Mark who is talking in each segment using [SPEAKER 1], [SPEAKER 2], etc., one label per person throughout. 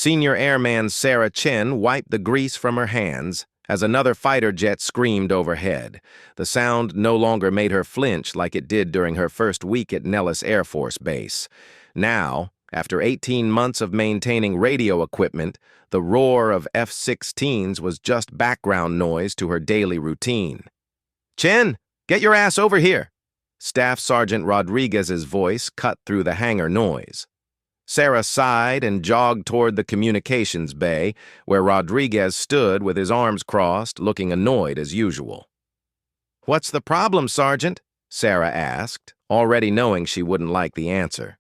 [SPEAKER 1] Senior Airman Sarah Chen wiped the grease from her hands as another fighter jet screamed overhead. The sound no longer made her flinch like it did during her first week at Nellis Air Force Base. Now, after 18 months of maintaining radio equipment, the roar of F-16s was just background noise to her daily routine. "Chen, get your ass over here!" Staff Sergeant Rodriguez's voice cut through the hangar noise. Sarah sighed and jogged toward the communications bay, where Rodriguez stood with his arms crossed, looking annoyed as usual. "What's the problem, Sergeant?" Sarah asked, already knowing she wouldn't like the answer.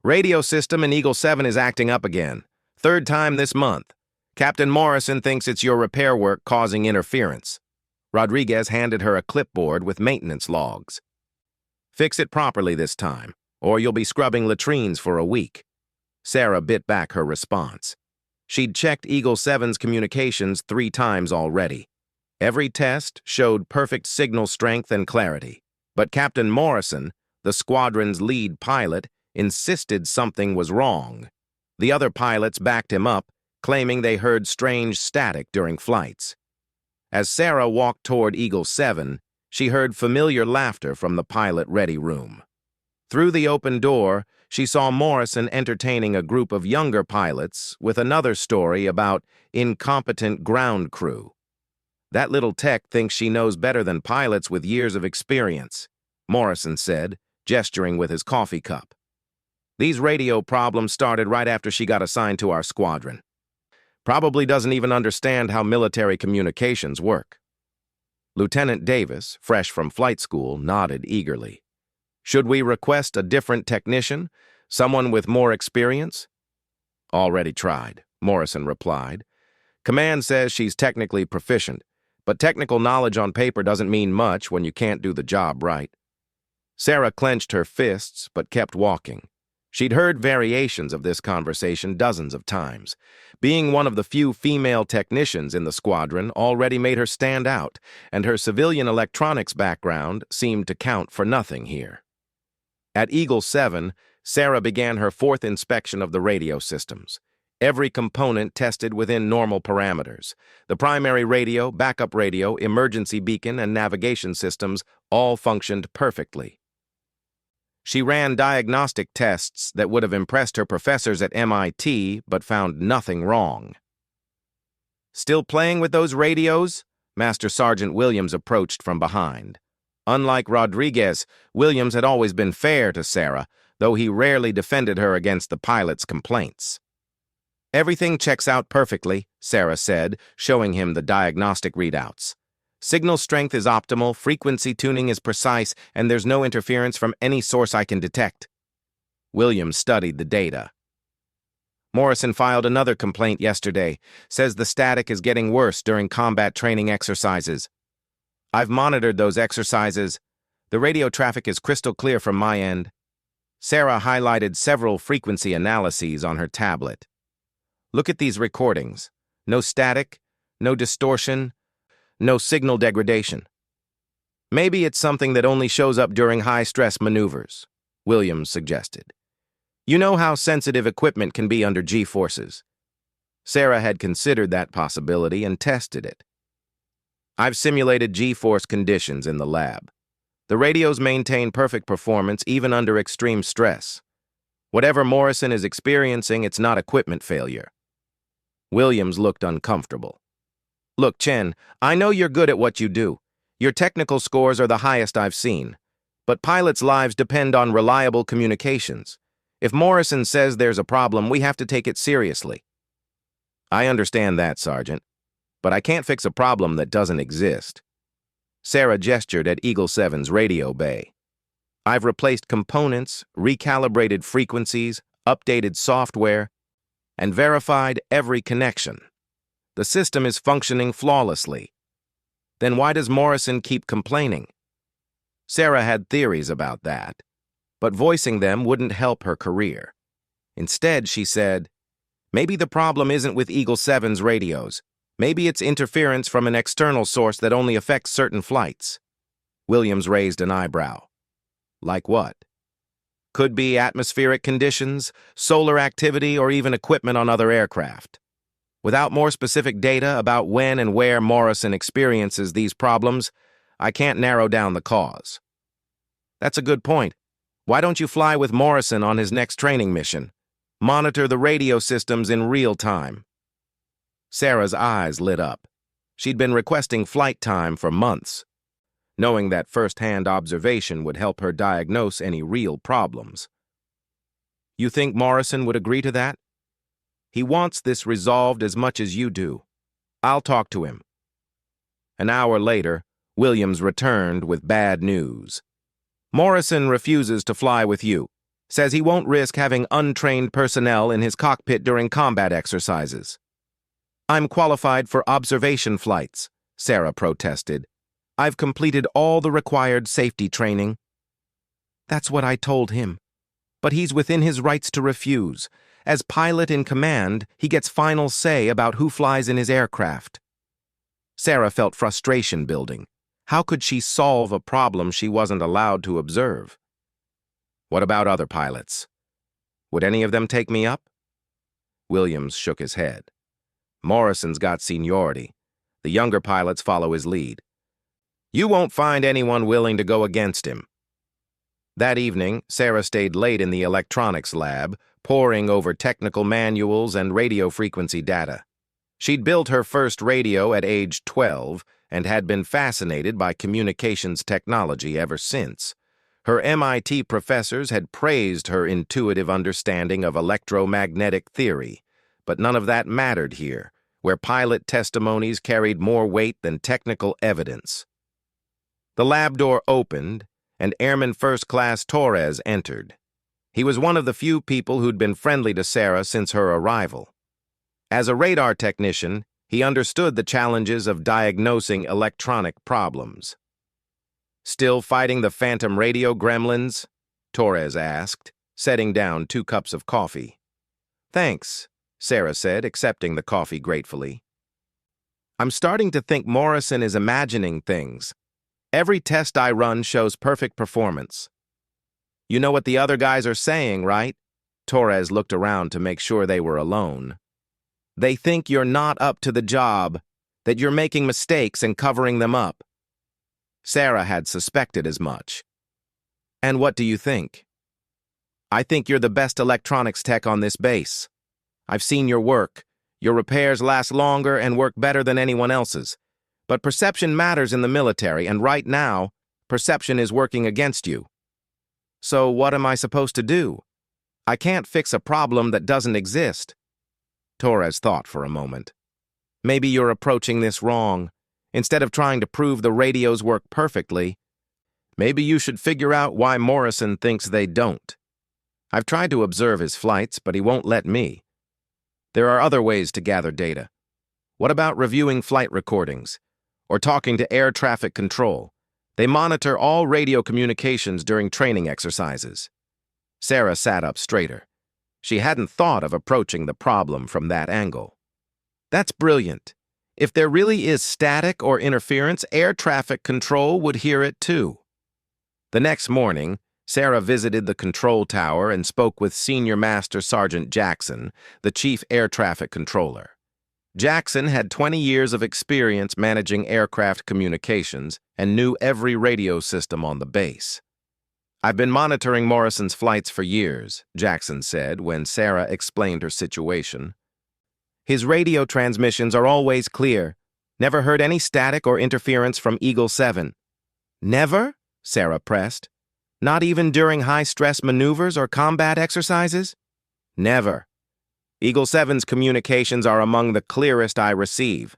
[SPEAKER 1] "Radio system in Eagle 7 is acting up again. Third time this month. Captain Morrison thinks it's your repair work causing interference." Rodriguez handed her a clipboard with maintenance logs. "Fix it properly this time, or you'll be scrubbing latrines for a week." Sarah bit back her response. She'd checked Eagle 7's communications 3 times already. Every test showed perfect signal strength and clarity. But Captain Morrison, the squadron's lead pilot, insisted something was wrong. The other pilots backed him up, claiming they heard strange static during flights. As Sarah walked toward Eagle 7, she heard familiar laughter from the pilot-ready room. Through the open door, she saw Morrison entertaining a group of younger pilots with another story about incompetent ground crew. "That little tech thinks she knows better than pilots with years of experience," Morrison said, gesturing with his coffee cup. "These radio problems started right after she got assigned to our squadron. Probably doesn't even understand how military communications work." Lieutenant Davis, fresh from flight school, nodded eagerly. "Should we request a different technician, someone with more experience?" "Already tried," Morrison replied. "Command says she's technically proficient, but technical knowledge on paper doesn't mean much when you can't do the job right." Sarah clenched her fists but kept walking. She'd heard variations of this conversation dozens of times. Being one of the few female technicians in the squadron already made her stand out, and her civilian electronics background seemed to count for nothing here. At Eagle 7, Sarah began her 4th inspection of the radio systems. Every component tested within normal parameters. The primary radio, backup radio, emergency beacon, and navigation systems all functioned perfectly. She ran diagnostic tests that would have impressed her professors at MIT, but found nothing wrong. "Still playing with those radios?" Master Sergeant Williams approached from behind. Unlike Rodriguez, Williams had always been fair to Sarah, though he rarely defended her against the pilot's complaints. "Everything checks out perfectly," Sarah said, showing him the diagnostic readouts. "Signal strength is optimal, frequency tuning is precise, and there's no interference from any source I can detect." Williams studied the data. "Morrison filed another complaint yesterday, says the static is getting worse during combat training exercises. I've monitored those exercises. The radio traffic is crystal clear from my end." Sarah highlighted several frequency analyses on her tablet. "Look at these recordings. No static, no distortion, no signal degradation. Maybe it's something that only shows up during high-stress maneuvers," Williams suggested. "You know how sensitive equipment can be under G-forces." Sarah had considered that possibility and tested it. "I've simulated G-force conditions in the lab. The radios maintain perfect performance even under extreme stress. Whatever Morrison is experiencing, it's not equipment failure." Williams looked uncomfortable. "Look, Chen, I know you're good at what you do. Your technical scores are the highest I've seen. But pilots' lives depend on reliable communications. If Morrison says there's a problem, we have to take it seriously." "I understand that, Sergeant. But I can't fix a problem that doesn't exist." Sarah gestured at Eagle 7's radio bay. "I've replaced components, recalibrated frequencies, updated software, and verified every connection. The system is functioning flawlessly. Then why does Morrison keep complaining?" Sarah had theories about that, but voicing them wouldn't help her career. Instead, she said, "Maybe the problem isn't with Eagle 7's radios. Maybe it's interference from an external source that only affects certain flights." Williams raised an eyebrow. "Like what?" Could be atmospheric conditions, solar activity, or even equipment on other aircraft. Without more specific data about when and where Morrison experiences these problems, I can't narrow down the cause. That's a good point. Why don't you fly with Morrison on his next training mission? Monitor the radio systems in real time. Sarah's eyes lit up. She'd been requesting flight time for months, knowing that first-hand observation would help her diagnose any real problems. You think Morrison would agree to that? He wants this resolved as much as you do. I'll talk to him. An hour later, Williams returned with bad news. Morrison refuses to fly with you, says he won't risk having untrained personnel in his cockpit during combat exercises. I'm qualified for observation flights, Sarah protested. I've completed all the required safety training. That's what I told him. But he's within his rights to refuse. As pilot in command, he gets final say about who flies in his aircraft. Sarah felt frustration building. How could she solve a problem she wasn't allowed to observe? What about other pilots? Would any of them take me up? Williams shook his head. Morrison's got seniority. The younger pilots follow his lead. You won't find anyone willing to go against him. That evening, Sarah stayed late in the electronics lab, poring over technical manuals and radio frequency data. She'd built her first radio at age 12 and had been fascinated by communications technology ever since. Her MIT professors had praised her intuitive understanding of electromagnetic theory, but none of that mattered here, where pilot testimonies carried more weight than technical evidence. The lab door opened, and Airman First Class Torres entered. He was one of the few people who'd been friendly to Sarah since her arrival. As a radar technician, he understood the challenges of diagnosing electronic problems. Still fighting the phantom radio gremlins? Torres asked, setting down 2 cups of coffee. Thanks, Sarah said, accepting the coffee gratefully. I'm starting to think Morrison is imagining things. Every test I run shows perfect performance. You know what the other guys are saying, right? Torres looked around to make sure they were alone. They think you're not up to the job, that you're making mistakes and covering them up. Sarah had suspected as much. And what do you think? I think you're the best electronics tech on this base. I've seen your work. Your repairs last longer and work better than anyone else's. But perception matters in the military, and right now, perception is working against you. So what am I supposed to do? I can't fix a problem that doesn't exist. Torres thought for a moment. Maybe you're approaching this wrong. Instead of trying to prove the radios work perfectly, maybe you should figure out why Morrison thinks they don't. I've tried to observe his flights, but he won't let me. There are other ways to gather data. What about reviewing flight recordings? Or talking to air traffic control? They monitor all radio communications during training exercises. Sarah sat up straighter. She hadn't thought of approaching the problem from that angle. That's brilliant. If there really is static or interference, air traffic control would hear it too. The next morning, Sarah visited the control tower and spoke with Senior Master Sergeant Jackson, the Chief Air Traffic Controller. Jackson had 20 years of experience managing aircraft communications and knew every radio system on the base. I've been monitoring Morrison's flights for years, Jackson said when Sarah explained her situation. His radio transmissions are always clear. Never heard any static or interference from Eagle 7. Never? Sarah pressed. Not even during high-stress maneuvers or combat exercises? Never. Eagle 7's communications are among the clearest I receive.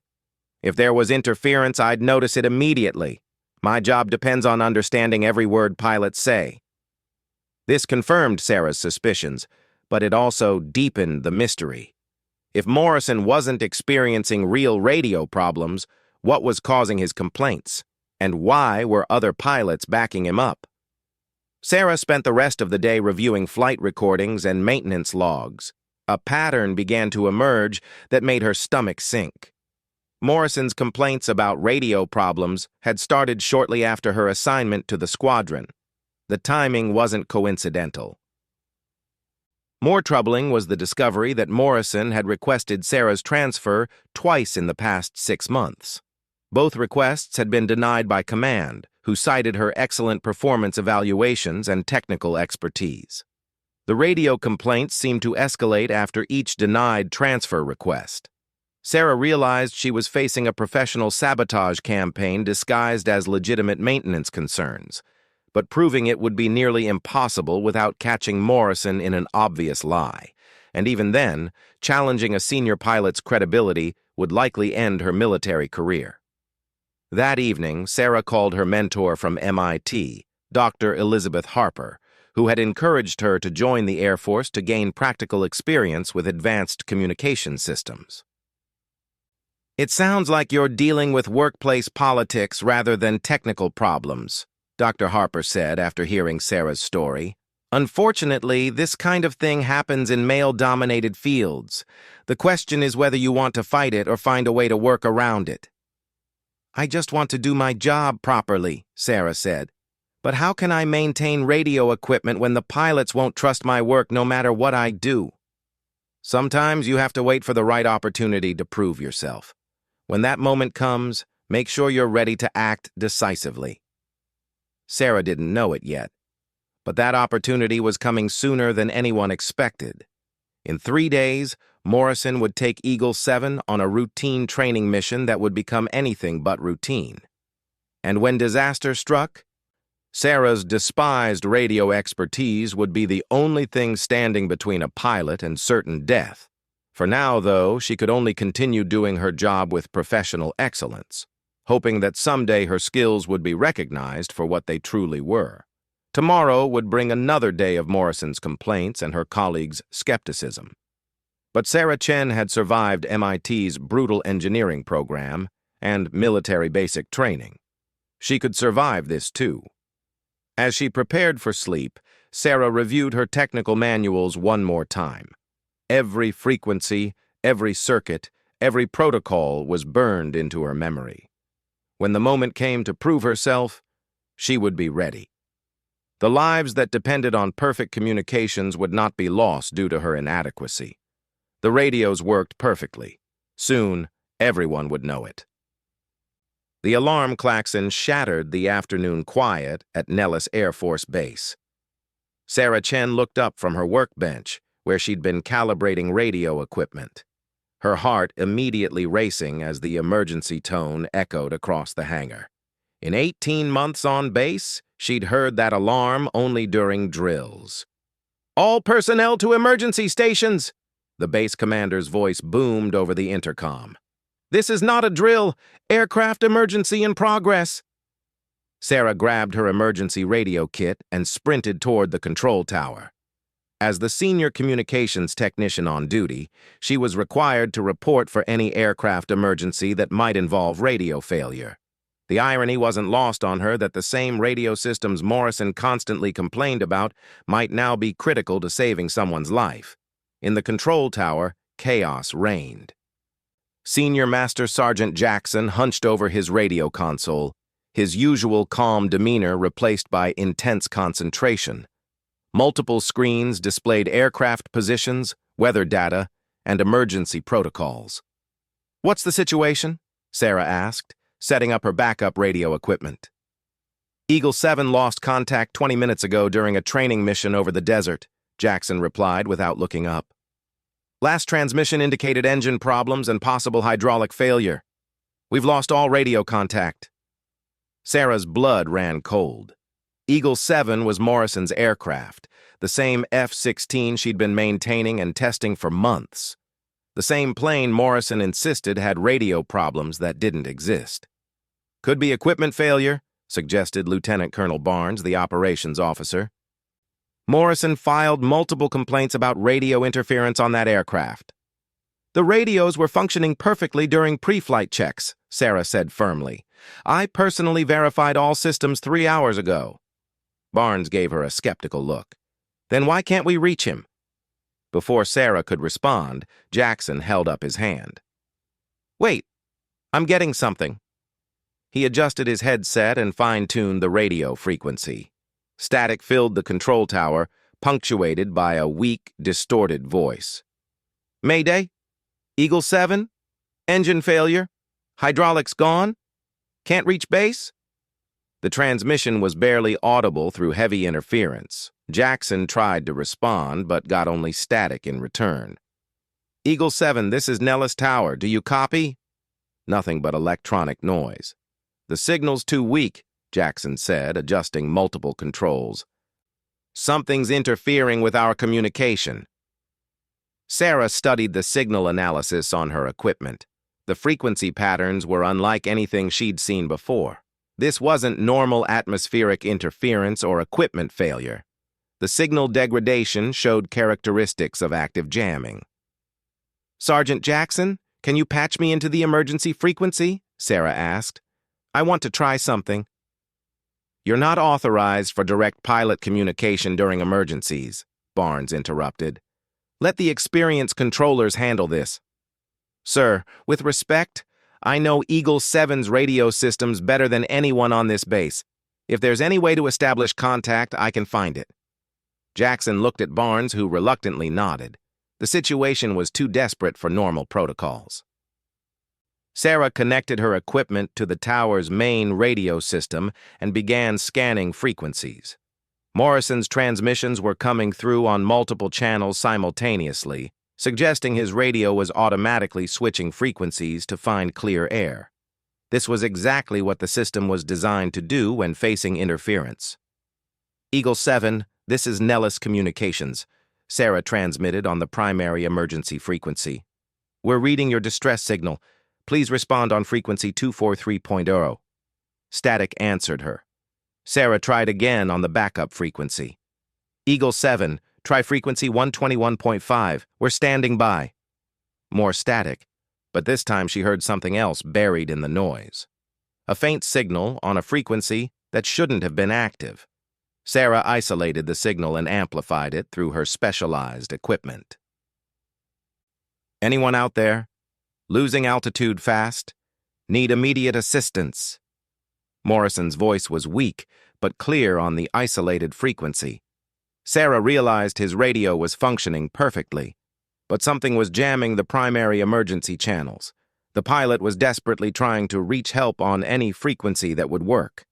[SPEAKER 1] If there was interference, I'd notice it immediately. My job depends on understanding every word pilots say. This confirmed Sarah's suspicions, but it also deepened the mystery. If Morrison wasn't experiencing real radio problems, what was causing his complaints? And why were other pilots backing him up? Sarah spent the rest of the day reviewing flight recordings and maintenance logs. A pattern began to emerge that made her stomach sink. Morrison's complaints about radio problems had started shortly after her assignment to the squadron. The timing wasn't coincidental. More troubling was the discovery that Morrison had requested Sarah's transfer twice in the past 6 months. Both requests had been denied by command, who cited her excellent performance evaluations and technical expertise. The radio complaints seemed to escalate after each denied transfer request. Sarah realized she was facing a professional sabotage campaign disguised as legitimate maintenance concerns, but proving it would be nearly impossible without catching Morrison in an obvious lie. And even then, challenging a senior pilot's credibility would likely end her military career. That evening, Sarah called her mentor from MIT, Dr. Elizabeth Harper, who had encouraged her to join the Air Force to gain practical experience with advanced communication systems. "It sounds like you're dealing with workplace politics rather than technical problems," Dr. Harper said after hearing Sarah's story. "Unfortunately, this kind of thing happens in male-dominated fields. The question is whether you want to fight it or find a way to work around it." "I just want to do my job properly," Sarah said. "But how can I maintain radio equipment when the pilots won't trust my work no matter what I do?" "Sometimes you have to wait for the right opportunity to prove yourself. When that moment comes, make sure you're ready to act decisively." Sarah didn't know it yet, but that opportunity was coming sooner than anyone expected. In 3 days, Morrison would take Eagle 7 on a routine training mission that would become anything but routine. And when disaster struck, Sarah's despised radio expertise would be the only thing standing between a pilot and certain death. For now, though, she could only continue doing her job with professional excellence, hoping that someday her skills would be recognized for what they truly were. Tomorrow would bring another day of Morrison's complaints and her colleagues' skepticism. But Sarah Chen had survived MIT's brutal engineering program and military basic training. She could survive this too. As she prepared for sleep, Sarah reviewed her technical manuals one more time. Every frequency, every circuit, every protocol was burned into her memory. When the moment came to prove herself, she would be ready. The lives that depended on perfect communications would not be lost due to her inadequacy. The radios worked perfectly. Soon, everyone would know it. The alarm klaxon shattered the afternoon quiet at Nellis Air Force Base. Sarah Chen looked up from her workbench, where she'd been calibrating radio equipment, her heart immediately racing as the emergency tone echoed across the hangar. In 18 months on base, she'd heard that alarm only during drills. "All personnel to emergency stations!" The base commander's voice boomed over the intercom. "This is not a drill. Aircraft emergency in progress." Sarah grabbed her emergency radio kit and sprinted toward the control tower. As the senior communications technician on duty, she was required to report for any aircraft emergency that might involve radio failure. The irony wasn't lost on her that the same radio systems Morrison constantly complained about might now be critical to saving someone's life. In the control tower, chaos reigned. Senior Master Sergeant Jackson hunched over his radio console, his usual calm demeanor replaced by intense concentration. Multiple screens displayed aircraft positions, weather data, and emergency protocols. "What's the situation?" Sarah asked, setting up her backup radio equipment. "Eagle 7 lost contact 20 minutes ago during a training mission over the desert," Jackson replied without looking up. "Last transmission indicated engine problems and possible hydraulic failure. We've lost all radio contact." Sarah's blood ran cold. Eagle 7 was Morrison's aircraft, the same F-16 she'd been maintaining and testing for months. The same plane Morrison insisted had radio problems that didn't exist. "Could be equipment failure," suggested Lieutenant Colonel Barnes, the operations officer. "Morrison filed multiple complaints about radio interference on that aircraft." "The radios were functioning perfectly during pre-flight checks," Sarah said firmly. "I personally verified all systems 3 hours ago." Barnes gave her a skeptical look. "Then why can't we reach him?" Before Sarah could respond, Jackson held up his hand. "Wait, I'm getting something." He adjusted his headset and fine-tuned the radio frequency. Static filled the control tower, punctuated by a weak, distorted voice. "Mayday? Eagle 7? Engine failure? Hydraulics gone? Can't reach base?" The transmission was barely audible through heavy interference. Jackson tried to respond, but got only static in return. "Eagle 7, this is Nellis Tower. Do you copy?" Nothing but electronic noise. "The signal's too weak," Jackson said, adjusting multiple controls. "Something's interfering with our communication." Sarah studied the signal analysis on her equipment. The frequency patterns were unlike anything she'd seen before. This wasn't normal atmospheric interference or equipment failure. The signal degradation showed characteristics of active jamming. "Sergeant Jackson, can you patch me into the emergency frequency?" Sarah asked. "I want to try something." "You're not authorized for direct pilot communication during emergencies," Barnes interrupted. "Let the experienced controllers handle this." "Sir, with respect, I know Eagle 7's radio systems better than anyone on this base. If there's any way to establish contact, I can find it." Jackson looked at Barnes, who reluctantly nodded. The situation was too desperate for normal protocols. Sarah connected her equipment to the tower's main radio system and began scanning frequencies. Morrison's transmissions were coming through on multiple channels simultaneously, suggesting his radio was automatically switching frequencies to find clear air. This was exactly what the system was designed to do when facing interference. "Eagle 7, this is Nellis Communications," Sarah transmitted on the primary emergency frequency. "We're reading your distress signal. Please respond on frequency 243.0. Static answered her. Sarah tried again on the backup frequency. "Eagle 7, try frequency 121.5. We're standing by." More static, but this time she heard something else buried in the noise. A faint signal on a frequency that shouldn't have been active. Sarah isolated the signal and amplified it through her specialized equipment. "Anyone out there? Losing altitude fast? Need immediate assistance?" Morrison's voice was weak, but clear on the isolated frequency. Sarah realized his radio was functioning perfectly, but something was jamming the primary emergency channels. The pilot was desperately trying to reach help on any frequency that would work.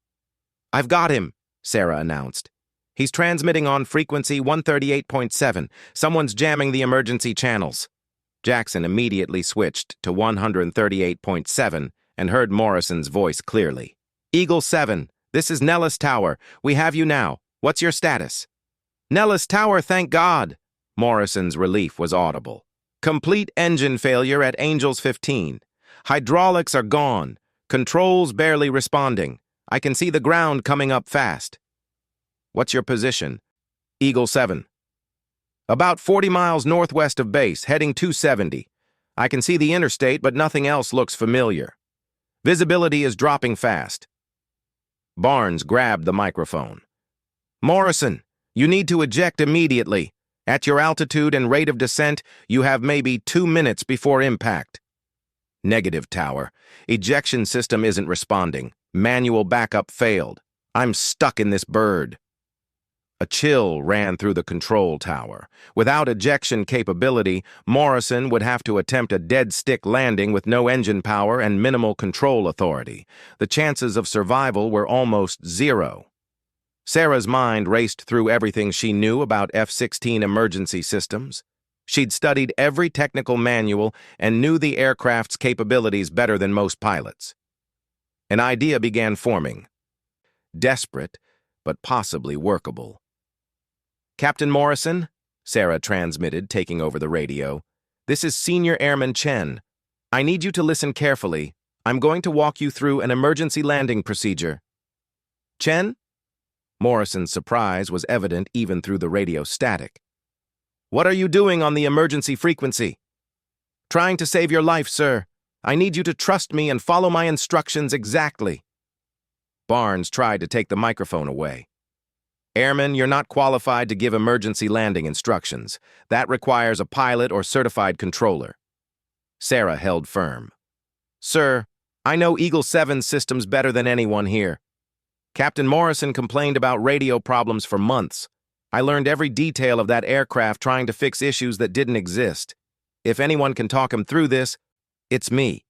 [SPEAKER 1] "I've got him," Sarah announced. "He's transmitting on frequency 138.7. Someone's jamming the emergency channels." Jackson immediately switched to 138.7 and heard Morrison's voice clearly. "Eagle 7, this is Nellis Tower. We have you now. What's your status?" "Nellis Tower, thank God!" Morrison's relief was audible. "Complete engine failure at Angels 15. Hydraulics are gone. Controls barely responding. I can see the ground coming up fast." "What's your position?" "Eagle 7. About 40 miles northwest of base, heading 270. I can see the interstate, but nothing else looks familiar. Visibility is dropping fast." Barnes grabbed the microphone. "Morrison, you need to eject immediately. At your altitude and rate of descent, you have maybe 2 minutes before impact." "Negative, Tower. Ejection system isn't responding. Manual backup failed. I'm stuck in this bird." A chill ran through the control tower. Without ejection capability, Morrison would have to attempt a dead-stick landing with no engine power and minimal control authority. The chances of survival were almost zero. Sarah's mind raced through everything she knew about F-16 emergency systems. She'd studied every technical manual and knew the aircraft's capabilities better than most pilots. An idea began forming. Desperate, but possibly workable. "Captain Morrison," Sarah transmitted, taking over the radio. "This is Senior Airman Chen. I need you to listen carefully. I'm going to walk you through an emergency landing procedure." "Chen?" Morrison's surprise was evident even through the radio static. "What are you doing on the emergency frequency?" "Trying to save your life, sir. I need you to trust me and follow my instructions exactly." Barnes tried to take the microphone away. "Airman, you're not qualified to give emergency landing instructions. That requires a pilot or certified controller." Sarah held firm. "Sir, I know Eagle 7 systems better than anyone here. Captain Morrison complained about radio problems for months. I learned every detail of that aircraft trying to fix issues that didn't exist. If anyone can talk him through this, it's me."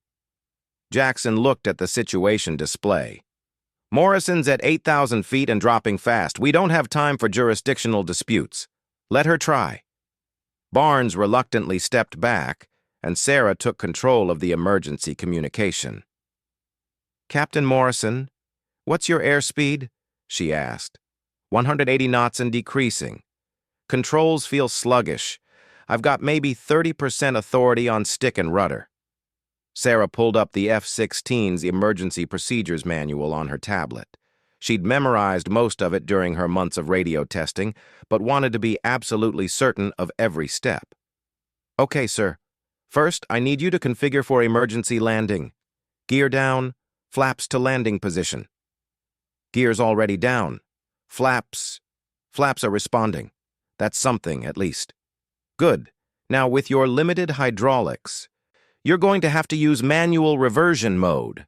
[SPEAKER 1] Jackson looked at the situation display. "Morrison's at 8,000 feet and dropping fast. We don't have time for jurisdictional disputes. Let her try." Barnes reluctantly stepped back, and Sarah took control of the emergency communication. "Captain Morrison, what's your airspeed?" she asked. 180 knots and decreasing. Controls feel sluggish. I've got maybe 30% authority on stick and rudder." Sarah pulled up the F-16's emergency procedures manual on her tablet. She'd memorized most of it during her months of radio testing, but wanted to be absolutely certain of every step. "Okay, sir. First, I need you to configure for emergency landing. Gear down, flaps to landing position." "Gear's already down. Flaps are responding. That's something, at least." "Good. Now, with your limited hydraulics, you're going to have to use manual reversion mode.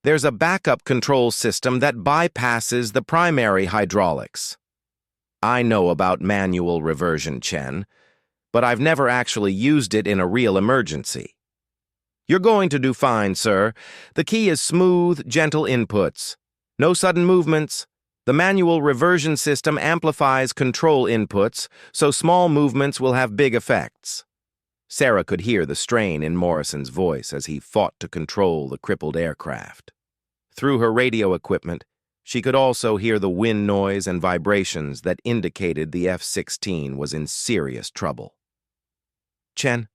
[SPEAKER 1] There's a backup control system that bypasses the primary hydraulics." "I know about manual reversion, Chen, but I've never actually used it in a real emergency." "You're going to do fine, sir. The key is smooth, gentle inputs. No sudden movements. The manual reversion system amplifies control inputs, so small movements will have big effects." Sarah could hear the strain in Morrison's voice as he fought to control the crippled aircraft. Through her radio equipment, she could also hear the wind noise and vibrations that indicated the F-16 was in serious trouble. "Chen,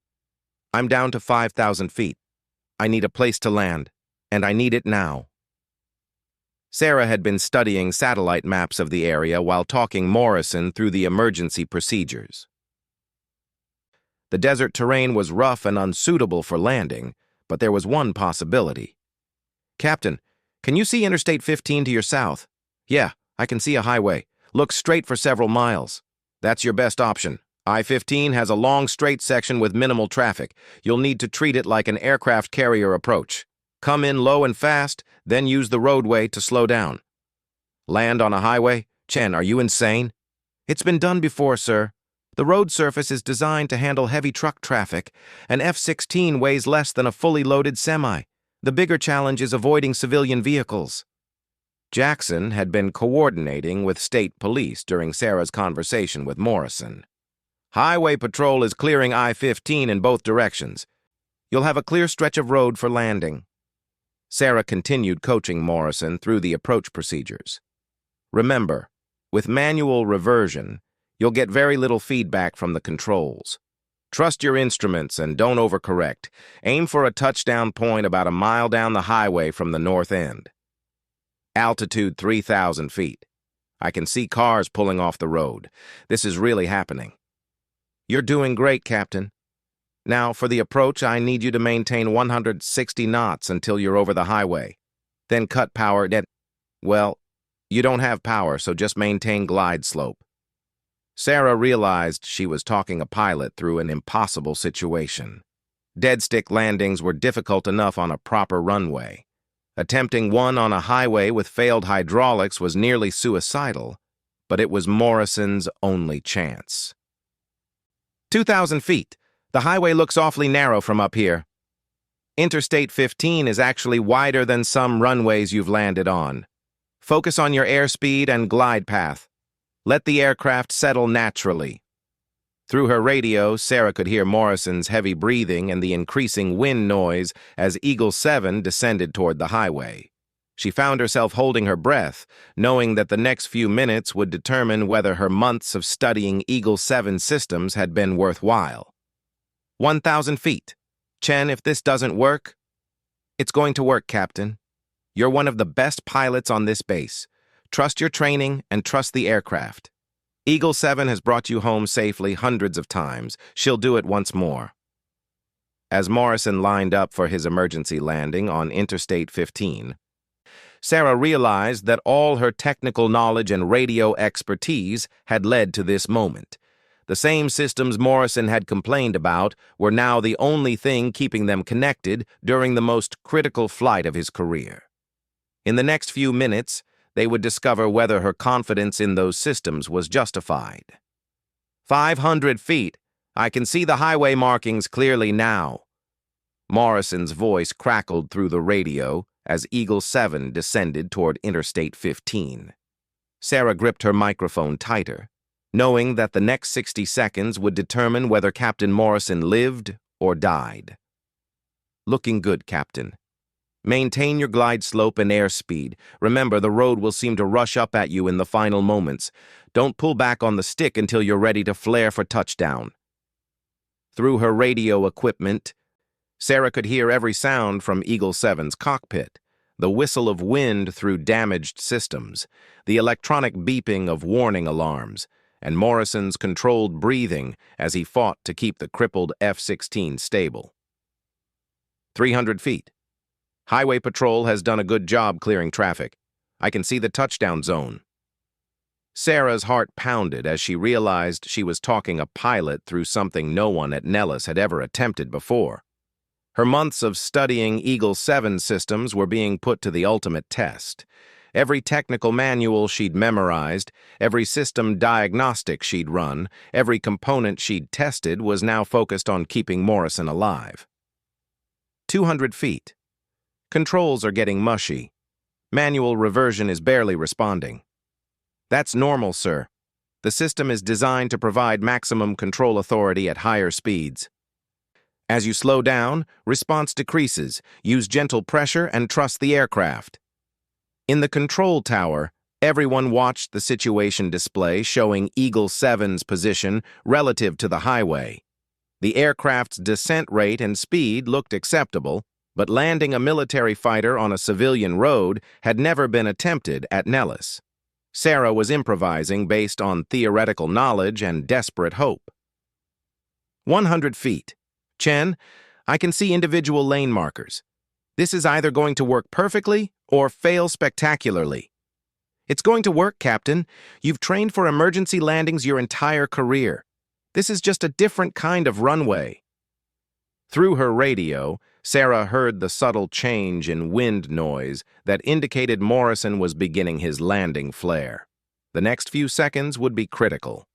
[SPEAKER 1] I'm down to 5,000 feet. I need a place to land, and I need it now." Sarah had been studying satellite maps of the area while talking Morrison through the emergency procedures. The desert terrain was rough and unsuitable for landing, but there was one possibility. "Captain, can you see Interstate 15 to your south?" "Yeah, I can see a highway. Look straight for several miles." "That's your best option. I-15 has a long straight section with minimal traffic. You'll need to treat it like an aircraft carrier approach. Come in low and fast, then use the roadway to slow down." "Land on a highway? Chen, are you insane?" "It's been done before, sir. The road surface is designed to handle heavy truck traffic. An F-16 weighs less than a fully loaded semi. The bigger challenge is avoiding civilian vehicles." Jackson had been coordinating with state police during Sarah's conversation with Morrison. "Highway patrol is clearing I-15 in both directions. You'll have a clear stretch of road for landing." Sarah continued coaching Morrison through the approach procedures. "Remember, with manual reversion, you'll get very little feedback from the controls. Trust your instruments and don't overcorrect. Aim for a touchdown point about a mile down the highway from the north end. Altitude 3,000 feet. I can see cars pulling off the road. This is really happening." "You're doing great, Captain. Now, for the approach, I need you to maintain 160 knots until you're over the highway. Then cut power at... Well, you don't have power, so just maintain glide slope." Sarah realized she was talking a pilot through an impossible situation. Deadstick landings were difficult enough on a proper runway. Attempting one on a highway with failed hydraulics was nearly suicidal, but it was Morrison's only chance. 2,000 feet. The highway looks awfully narrow from up here. Interstate 15 is actually wider than some runways you've landed on. Focus on your airspeed and glide path. Let the aircraft settle naturally." Through her radio, Sarah could hear Morrison's heavy breathing and the increasing wind noise as Eagle 7 descended toward the highway. She found herself holding her breath, knowing that the next few minutes would determine whether her months of studying Eagle 7 systems had been worthwhile. 1,000 feet. Chen, if this doesn't work... "It's going to work, Captain. You're one of the best pilots on this base. Trust your training and trust the aircraft. Eagle 7 has brought you home safely hundreds of times. She'll do it once more." As Morrison lined up for his emergency landing on Interstate 15, Sarah realized that all her technical knowledge and radio expertise had led to this moment. The same systems Morrison had complained about were now the only thing keeping them connected during the most critical flight of his career. In the next few minutes, they would discover whether her confidence in those systems was justified. 500 feet. I can see the highway markings clearly now. Morrison's voice crackled through the radio as Eagle 7 descended toward Interstate 15. Sarah gripped her microphone tighter, knowing that the next 60 seconds would determine whether Captain Morrison lived or died. Looking good, Captain. Maintain your glide slope and airspeed. Remember, the road will seem to rush up at you in the final moments. Don't pull back on the stick until you're ready to flare for touchdown. Through her radio equipment, Sarah could hear every sound from Eagle 7's cockpit. The whistle of wind through damaged systems, the electronic beeping of warning alarms, and Morrison's controlled breathing as he fought to keep the crippled F-16 stable. 300 feet. Highway Patrol has done a good job clearing traffic. I can see the touchdown zone. Sarah's heart pounded as she realized she was talking a pilot through something no one at Nellis had ever attempted before. Her months of studying Eagle 7 systems were being put to the ultimate test. Every technical manual she'd memorized, every system diagnostic she'd run, every component she'd tested was now focused on keeping Morrison alive. 200 feet. Controls are getting mushy. Manual reversion is barely responding. That's normal, sir. The system is designed to provide maximum control authority at higher speeds. As you slow down, response decreases. Use gentle pressure and trust the aircraft. In the control tower, everyone watched the situation display showing Eagle 7's position relative to the highway. The aircraft's descent rate and speed looked acceptable, but landing a military fighter on a civilian road had never been attempted at Nellis. Sarah was improvising based on theoretical knowledge and desperate hope. 100 feet. Chen, I can see individual lane markers. This is either going to work perfectly or fail spectacularly. It's going to work, Captain. You've trained for emergency landings your entire career. This is just a different kind of runway. Through her radio, Sarah heard the subtle change in wind noise that indicated Morrison was beginning his landing flare. The next few seconds would be critical.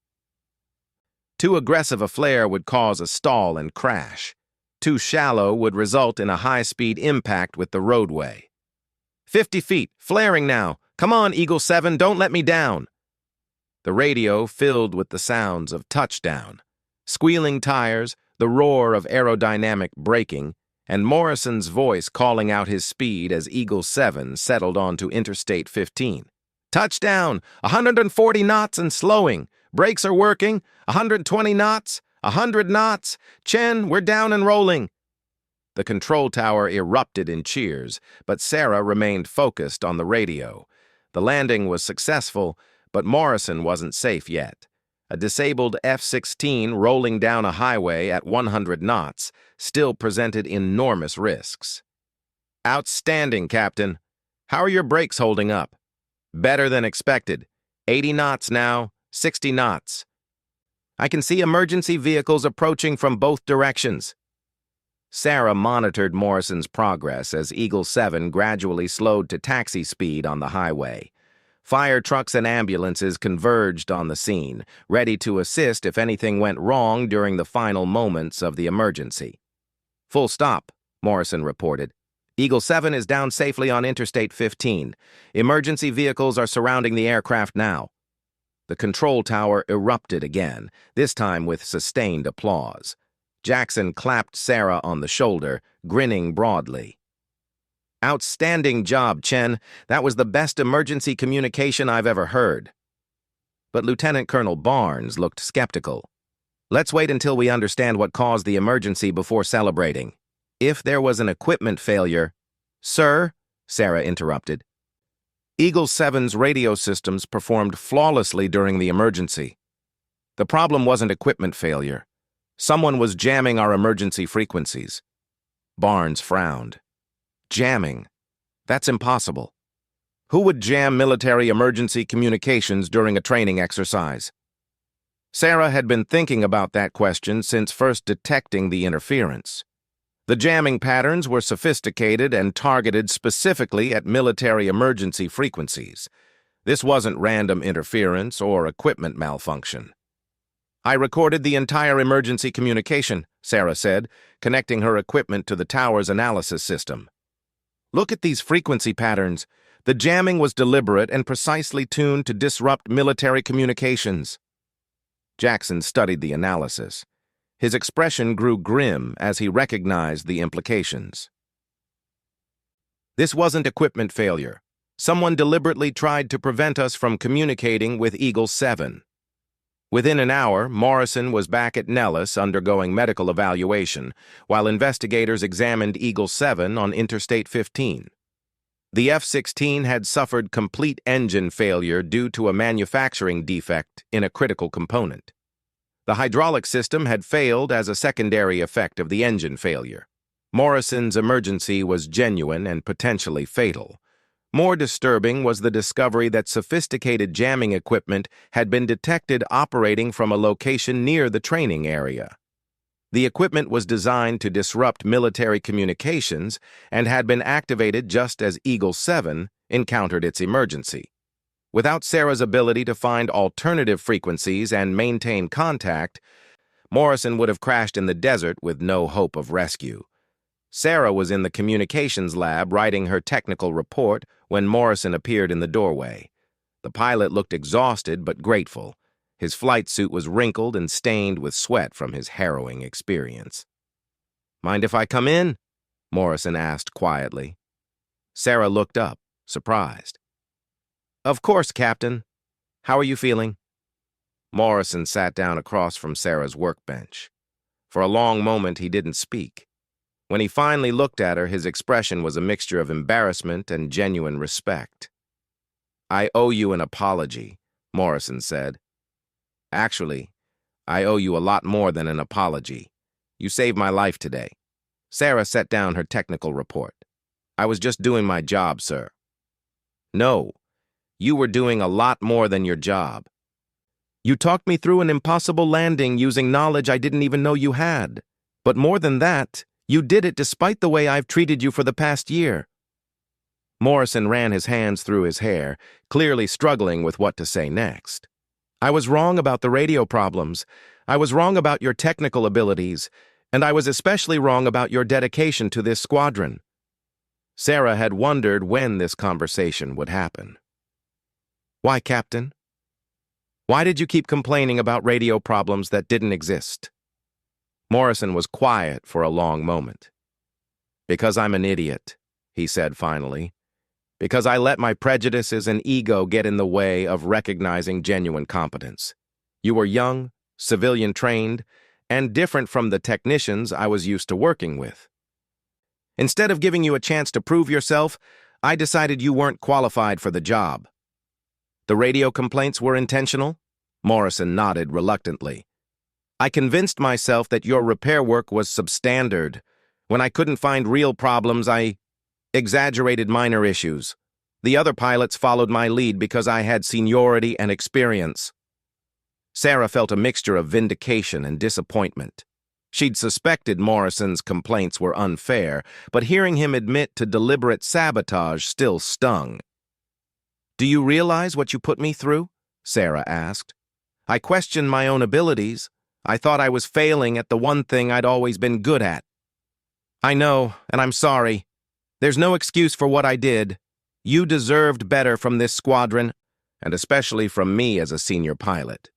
[SPEAKER 1] Too aggressive a flare would cause a stall and crash. Too shallow would result in a high-speed impact with the roadway. 50 feet, flaring now. Come on, Eagle 7, don't let me down. The radio filled with the sounds of touchdown, squealing tires, the roar of aerodynamic braking, and Morrison's voice calling out his speed as Eagle 7 settled onto Interstate 15. Touchdown! 140 knots and slowing. Brakes are working. 120 knots. 100 knots. Chen, we're down and rolling. The control tower erupted in cheers, but Sarah remained focused on the radio. The landing was successful, but Morrison wasn't safe yet. A disabled F-16 rolling down a highway at 100 knots still presented enormous risks. Outstanding, Captain. How are your brakes holding up? Better than expected. 80 knots now, 60 knots. I can see emergency vehicles approaching from both directions. Sarah monitored Morrison's progress as Eagle 7 gradually slowed to taxi speed on the highway. Fire trucks and ambulances converged on the scene, ready to assist if anything went wrong during the final moments of the emergency. Full stop, Morrison reported. Eagle 7 is down safely on Interstate 15. Emergency vehicles are surrounding the aircraft now. The control tower erupted again, this time with sustained applause. Jackson clapped Sarah on the shoulder, grinning broadly. Outstanding job, Chen. That was the best emergency communication I've ever heard. But Lieutenant Colonel Barnes looked skeptical. Let's wait until we understand what caused the emergency before celebrating. If there was an equipment failure— Sir, Sarah interrupted. Eagle 7's radio systems performed flawlessly during the emergency. The problem wasn't equipment failure. Someone was jamming our emergency frequencies. Barnes frowned. Jamming? That's impossible. Who would jam military emergency communications during a training exercise? Sarah had been thinking about that question since first detecting the interference. The jamming patterns were sophisticated and targeted specifically at military emergency frequencies. This wasn't random interference or equipment malfunction. I recorded the entire emergency communication, Sarah said, connecting her equipment to the tower's analysis system. Look at these frequency patterns. The jamming was deliberate and precisely tuned to disrupt military communications. Jackson studied the analysis. His expression grew grim as he recognized the implications. This wasn't equipment failure. Someone deliberately tried to prevent us from communicating with Eagle 7. Within an hour, Morrison was back at Nellis undergoing medical evaluation, while investigators examined Eagle 7 on Interstate 15. The F-16 had suffered complete engine failure due to a manufacturing defect in a critical component. The hydraulic system had failed as a secondary effect of the engine failure. Morrison's emergency was genuine and potentially fatal. More disturbing was the discovery that sophisticated jamming equipment had been detected operating from a location near the training area. The equipment was designed to disrupt military communications and had been activated just as Eagle 7 encountered its emergency. Without Sarah's ability to find alternative frequencies and maintain contact, Morrison would have crashed in the desert with no hope of rescue. Sarah was in the communications lab writing her technical report when Morrison appeared in the doorway. The pilot looked exhausted but grateful. His flight suit was wrinkled and stained with sweat from his harrowing experience. "Mind if I come in?" Morrison asked quietly. Sarah looked up, surprised. "Of course, Captain. How are you feeling?" Morrison sat down across from Sarah's workbench. For a long moment he didn't speak. When he finally looked at her, his expression was a mixture of embarrassment and genuine respect. "I owe you an apology," Morrison said. "Actually, I owe you a lot more than an apology. You saved my life today." Sarah set down her technical report. "I was just doing my job, sir." "No, you were doing a lot more than your job. You talked me through an impossible landing using knowledge I didn't even know you had. But more than that, you did it despite the way I've treated you for the past year." Morrison ran his hands through his hair, clearly struggling with what to say next. "I was wrong about the radio problems. I was wrong about your technical abilities, and I was especially wrong about your dedication to this squadron." Sarah had wondered when this conversation would happen. "Why, Captain? Why did you keep complaining about radio problems that didn't exist?" Morrison was quiet for a long moment. "Because I'm an idiot," he said finally. "Because I let my prejudices and ego get in the way of recognizing genuine competence. You were young, civilian-trained, and different from the technicians I was used to working with. Instead of giving you a chance to prove yourself, I decided you weren't qualified for the job." "The radio complaints were intentional?" Morrison nodded reluctantly. "I convinced myself that your repair work was substandard. When I couldn't find real problems, I exaggerated minor issues. The other pilots followed my lead because I had seniority and experience." Sarah felt a mixture of vindication and disappointment. She'd suspected Morrison's complaints were unfair, but hearing him admit to deliberate sabotage still stung. "Do you realize what you put me through?" Sarah asked. "I questioned my own abilities. I thought I was failing at the one thing I'd always been good at." "I know, and I'm sorry. There's no excuse for what I did. You deserved better from this squadron, and especially from me as a senior pilot."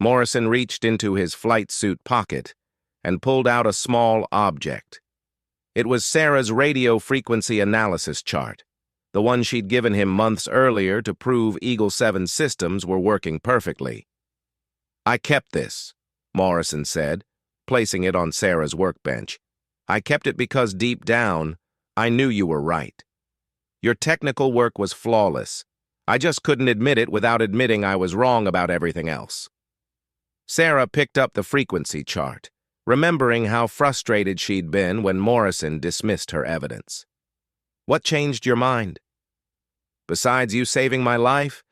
[SPEAKER 1] Morrison reached into his flight suit pocket and pulled out a small object. It was Sarah's radio frequency analysis chart, the one she'd given him months earlier to prove Eagle 7 systems were working perfectly. "I kept this," Morrison said, placing it on Sarah's workbench. "I kept it because deep down, I knew you were right. Your technical work was flawless. I just couldn't admit it without admitting I was wrong about everything else." Sarah picked up the frequency chart, remembering how frustrated she'd been when Morrison dismissed her evidence. "What changed your mind?" "Besides you saving my life,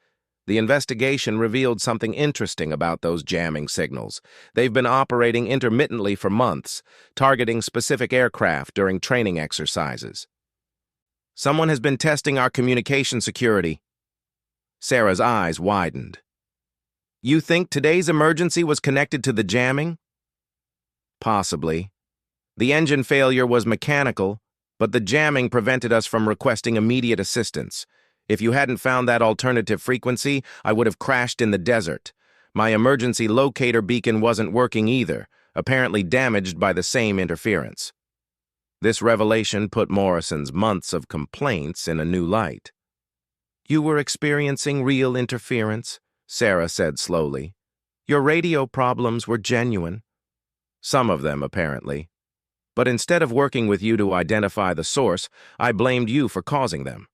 [SPEAKER 1] the investigation revealed something interesting about those jamming signals. They've been operating intermittently for months, targeting specific aircraft during training exercises. Someone has been testing our communication security." Sarah's eyes widened. You think today's emergency was connected to the jamming? Possibly. The engine failure was mechanical, but the jamming prevented us from requesting immediate assistance. If you hadn't found that alternative frequency, I would have crashed in the desert. My emergency locator beacon wasn't working either, apparently damaged by the same interference. This revelation put Morrison's months of complaints in a new light. You were experiencing real interference, Sarah said slowly. Your radio problems were genuine. Some of them, apparently. But instead of working with you to identify the source, I blamed you for causing them.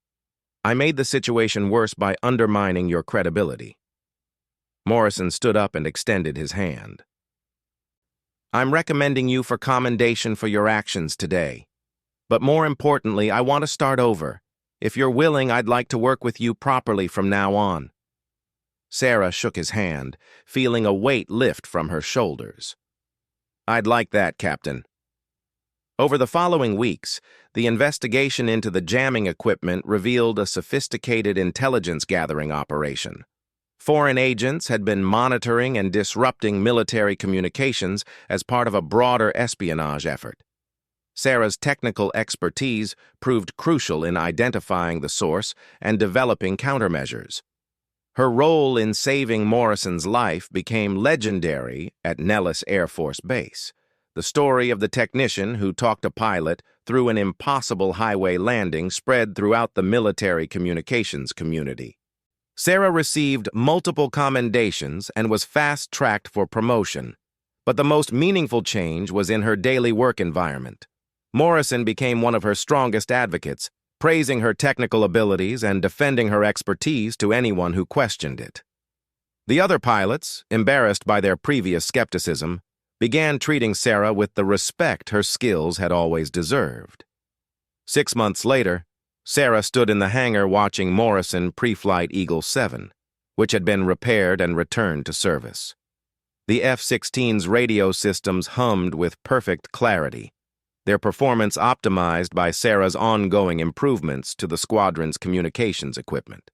[SPEAKER 1] I made the situation worse by undermining your credibility. Morrison stood up and extended his hand. I'm recommending you for commendation for your actions today. But more importantly, I want to start over. If you're willing, I'd like to work with you properly from now on. Sarah shook his hand, feeling a weight lift from her shoulders. I'd like that, Captain. Over the following weeks, the investigation into the jamming equipment revealed a sophisticated intelligence-gathering operation. Foreign agents had been monitoring and disrupting military communications as part of a broader espionage effort. Sarah's technical expertise proved crucial in identifying the source and developing countermeasures. Her role in saving Morrison's life became legendary at Nellis Air Force Base. The story of the technician who talked a pilot through an impossible highway landing spread throughout the military communications community. Sarah received multiple commendations and was fast-tracked for promotion, but the most meaningful change was in her daily work environment. Morrison became one of her strongest advocates, praising her technical abilities and defending her expertise to anyone who questioned it. The other pilots, embarrassed by their previous skepticism, began treating Sarah with the respect her skills had always deserved. 6 months later, Sarah stood in the hangar watching Morrison pre-flight Eagle 7, which had been repaired and returned to service. The F-16's radio systems hummed with perfect clarity, their performance optimized by Sarah's ongoing improvements to the squadron's communications equipment.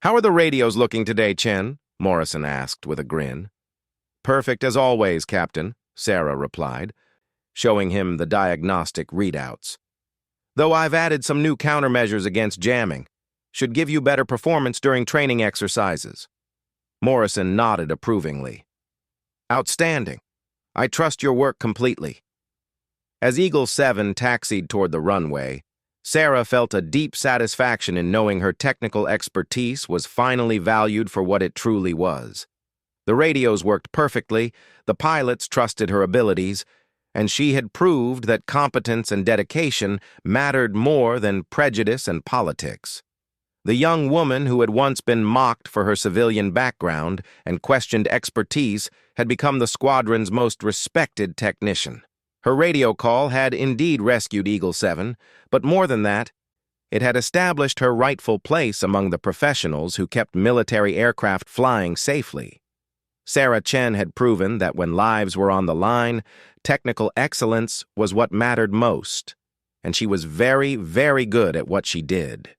[SPEAKER 1] How are the radios looking today, Chen? Morrison asked with a grin. Perfect as always, Captain, Sarah replied, showing him the diagnostic readouts. Though I've added some new countermeasures against jamming. Should give you better performance during training exercises. Morrison nodded approvingly. Outstanding. I trust your work completely. As Eagle 7 taxied toward the runway, Sarah felt a deep satisfaction in knowing her technical expertise was finally valued for what it truly was. The radios worked perfectly, the pilots trusted her abilities, and she had proved that competence and dedication mattered more than prejudice and politics. The young woman who had once been mocked for her civilian background and questioned expertise had become the squadron's most respected technician. Her radio call had indeed rescued Eagle 7, but more than that, it had established her rightful place among the professionals who kept military aircraft flying safely. Sarah Chen had proven that when lives were on the line, technical excellence was what mattered most, and she was very, very good at what she did.